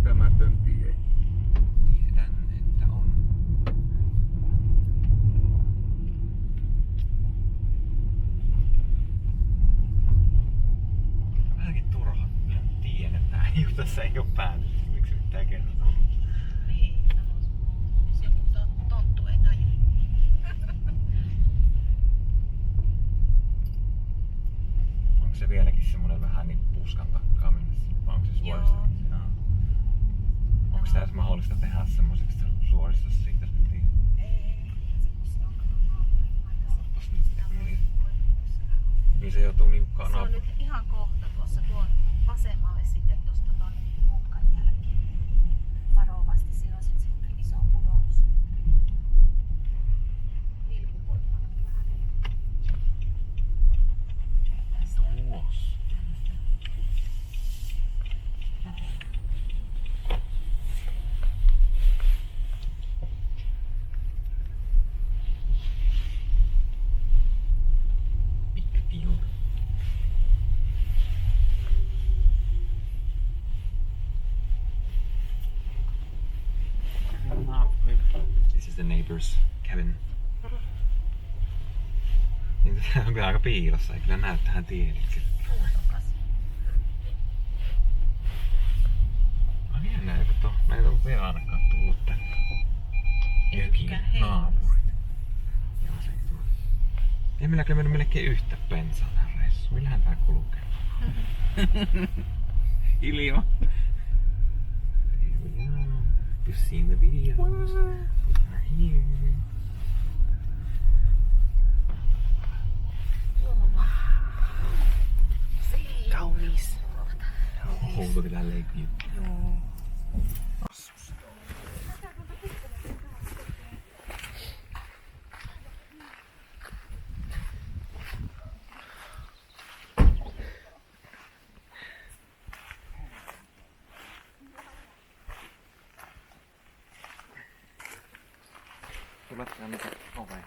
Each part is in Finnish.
kestämätön tie. Tiedän, että on. Vähänkin turha. Tiedän, että tää tässä ei oo päätetty. Miksi pitää kertoa? Niin, jos joku tonttu ei tajua. Onko se vieläkin semmonen vähän niin puskan takkaa mennessä? Vai onko se suorista? Joo. Onko tää mahdollista tehdä semmoiseksi suorista siitä silti? Ei, semmosia on Niin se joutuu niinku Se on kanava. nyt ihan kohta tuossa tuon vasemmalle sitten tosta ton mutkan jälkeen. Varovasti, siellä on sit semmonen iso pudotus. Vilkupoikana vähän enemmän. Tuossa. Big field. This is the neighbor's cabin. Niin tää on kyllä aika piilossa, ei kyllä näy tähän tielle. Puutokas. Ai jännä, kato, näitä on vielä ainakaan tullut tänne. Jokin Mikään heinäs. naapurit. Joo, se ei tule. Ei meilläkään mennyt melkein yhtä bensaa tähän reissuun. Millähän tää kulkee? Ilma. Here we are. You've seen the videos. We are here. Kaunis. Oh, look at that lake view. Joo. Tulet tänne oveen.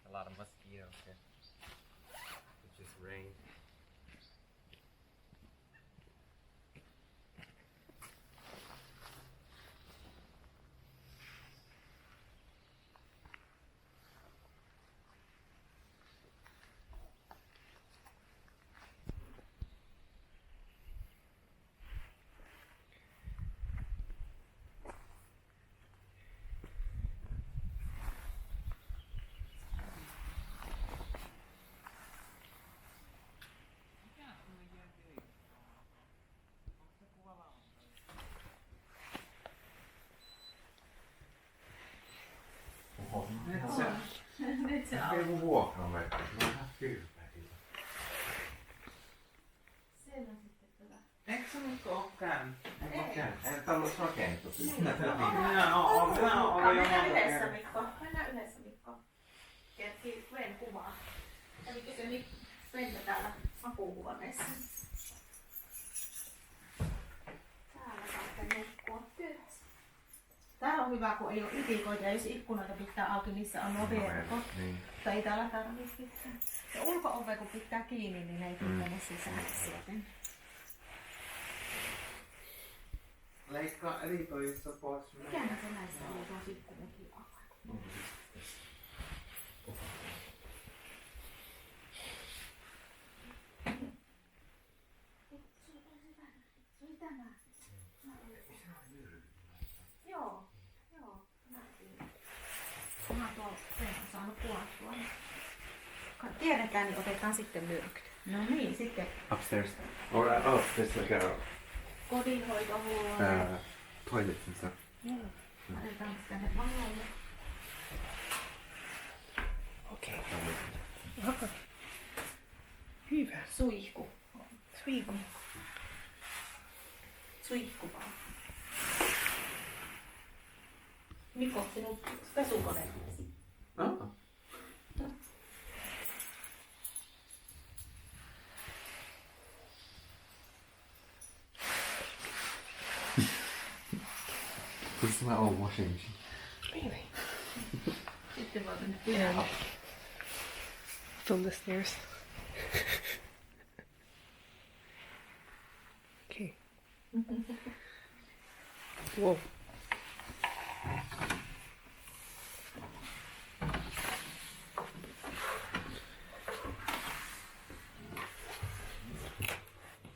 A lot of mosquitoes here. It just rained. Nyt se Ei mun vuokran vettä, se on ihan kylpäitä. Siellä sitten tätä. Eikö se nyt oo käynyt? Ei tää ollut rakennettu. Minä oon ollut jo Mennään monta yhdessä, kertaa. Mikko. Mennään yhdessä, Mikko. Kertsi Sven kuvaa. Kävikö se nyt Sventä täällä makuuhuoneessa? Täällä saatte nukkua työssä. Täällä on hyvä, kun ei ole itikoita ja jos ikkunoita pitää auki, niissä on nuo verkot. Niin. Mutta ei täällä tarvitse pitää. Ja ulko-ove kun pitää kiinni, niin ne ei tule tänne sisään sieltä. Leikkaa editoijista pois. Mikähän se näissä on tuo ikkunenkin auki? Se oli tämä. Joo, joo. Mä oon tuolla saanut kuvattua. Tiedetään, niin otetaan sitten myrkyt. No niin, sitten Upstairs. Or there's like a kodinhoitohuone. toilets and stuff. Joo. Laitetaan tänne valolle. Okei. Hyvä. Suihku. Suihku. Suihku vaan. Mikko, se This is my old washing machine. Really? Sitten voi mennä pihalle. From the stairs. Okay. Whoa.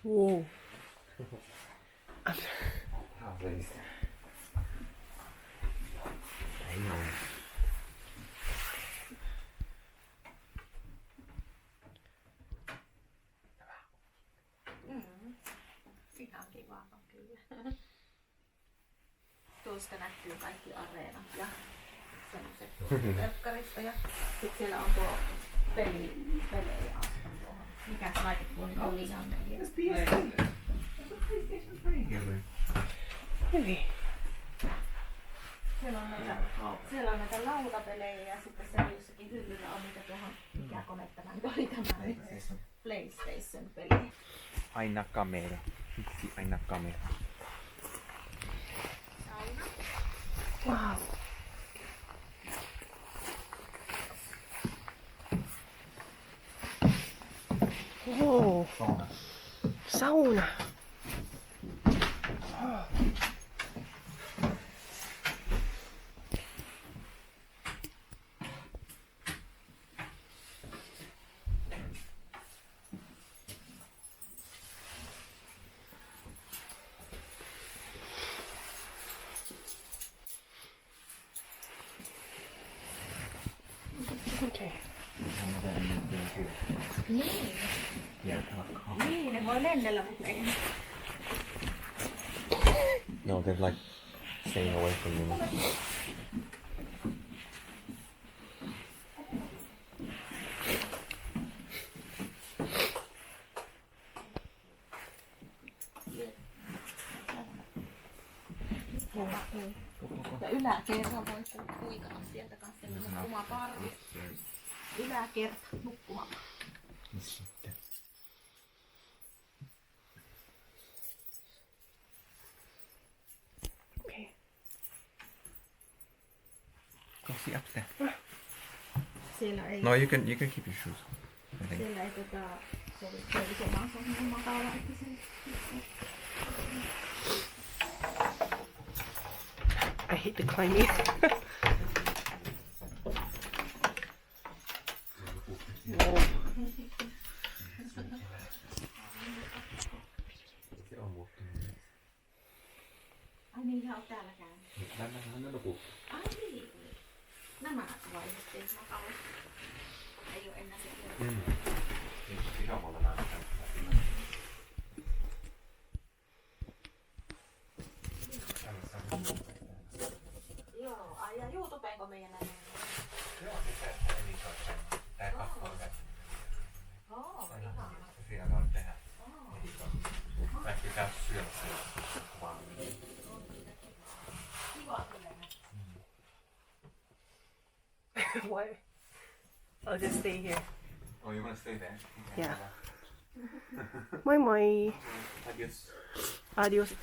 Whoa. How is Damn. Ihan kiva on kyllä. Tuosta näkyy kaikki areenat ja semmoset verkkarista ja sit siellä on tuo pelejä aston tuohon. Mikä se laitepuoli oli ihan Really? Siellä on näitä lautapelejä ja sitten siellä jossakin hyllyllä on niitä tuohon, mikä kone tämä nyt oli tämä PlayStation-peli. Aina kamera. Miksi aina kamera? Sauna. Wow. Whoa. Sauna. Okay. Niin. Yeah. Niin, ne voi lennellä, mutta ei. No, they're like staying away from you. Ja yläkerran voi kuikata sieltä kanssa nukkumaparvi. Yläkerta nukkumaparvi. Sitten. Okay. Go see up there. Siellä ei, No, you can keep your shoes. I think. siellä ei se oli semmoinen niin matala, että se... I hate the climbing. Whoa. Se on muuttunut. Ai niin, ihan täällä käynyt. Lämmähän ne loput. Ai niin. Nämä vaihdettiin matala. Ei oo enää siellä. Ihan monta näyttää. Joo, ai ja YouTubeenko meidän näin? Joo, se editoit. Tää katsoo se. Oo, ihana. Siinä voi tehdä editointi. Kaikki käy syömässä kuvaa. Kiva kyllä. What? I'll just stay here. Oh, you wanna stay there? Yeah. Moi moi. Adios. Adios.